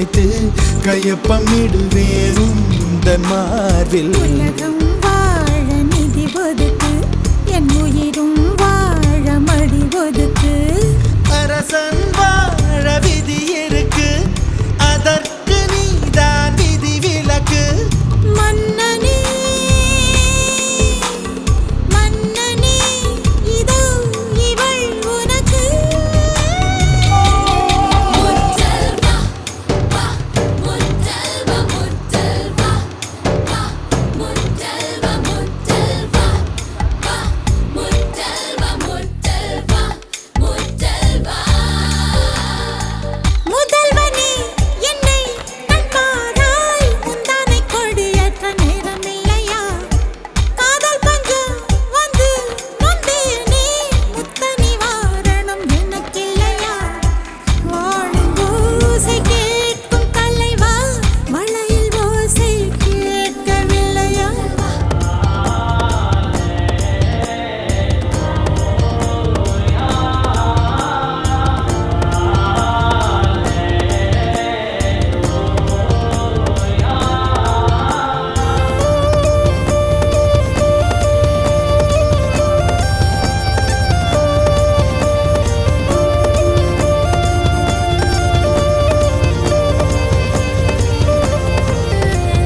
அணைத்து கையொப்பமிடுவேன் உந்தன் மார்பில். உலகம் வாழ நிதி ஒதுக்கு, என் உயிரும் வாழ மடி ஒதுக்கு. அரசன் வாழ விதி இருக்கு, அதற்கு நீதான் விதி விலக்கு. மன்னனே மன்னனே இதோ இவள் உனக்கு. முத்தல்வா வா முத்தல்வா முத்தல்வா வா முத்தல்வா முத்தல்வா வா முத்தல்வா முத்தல்வா முத்தல்வா. முதல்வனே என்னை கண்பாராய், முந்தானை கொடியேற்ற நேரமில்லையா? காதல் பஞ்சம் வந்து நொந்தேனே, முத்த நிவாரணம் எனக்கில்லையா? வாழும் ஓசை கேட்கும் தலைவா, மழையில் ஓசை கேட்கவில்லையா?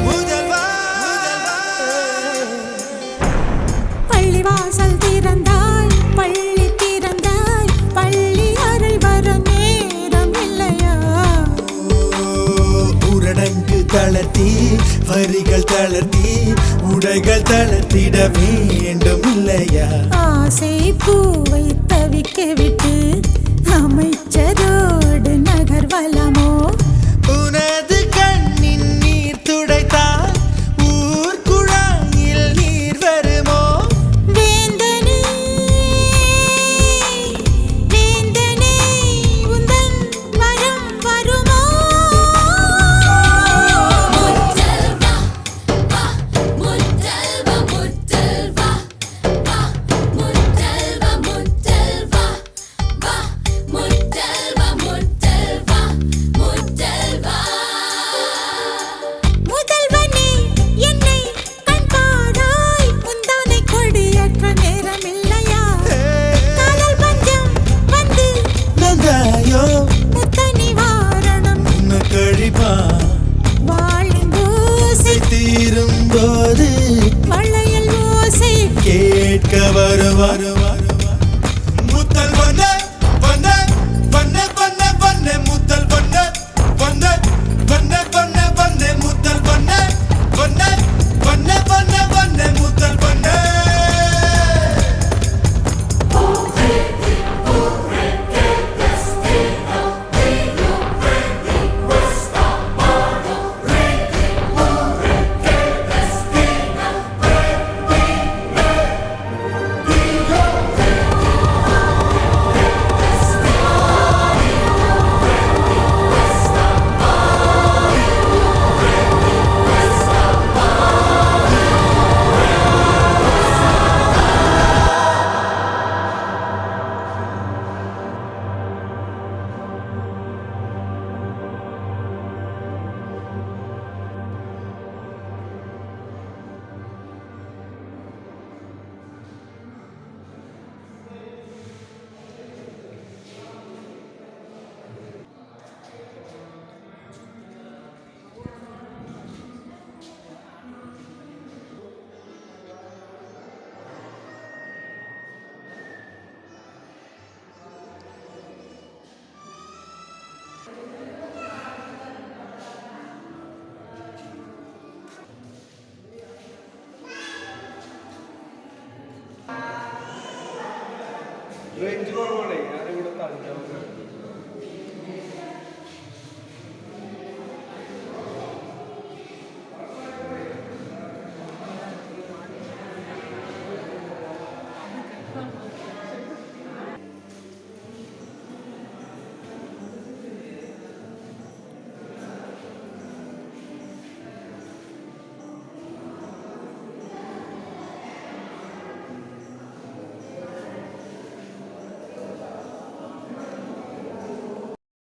முதல்வா பள்ளிவாசல் திறந்தாய், பள்ளி திறந்தாய், பள்ளி அறை வர நேரம் இல்லையா? ஊரடங்கு தளர்த்தி வரிகள் தளர்த்தி உடைகள் தளர்த்திட வேண்டும் இல்லையா? ஆசை பூவை தவிக்க விட்டு அமைச்சரோடு நகர்வலமோ? உனது கண்ணின் நீர் துடைத்தால் ஊர் குழாயில் நீர் வருமோ? வேந்தனே வேந்தனே உந்தன் வரம் வருமோ? முத்தல்வா வா முத்தல்வா முத்தல்வா வா முத்தல்வா முத்தல்வா வா முத்தல்வா முத்தல்வா முத்தல்வா. முதல்வனே என்னை கண்பாராய், முந்தானை கொடியேற்ற நேரமில்லையா? காதல் பஞ்சம் வந்து நந்தாயோ முத்த நிவாரணம் உன்னை கழிப்பா வாழும் ஓசை தீரும் போது மழையில் ஓசை கேட்க வருவார். முத்தல் பண்ண பண்ண பண்ண பண்ண பண்ண முத்தல் பண்ண பண்ண பண்ண பண்ண பண்ண முத்தல் பண்ண பண்ண பண்ண பண்ண பண்ண முத்தல் பண்ண. Range Rover, I would have thought.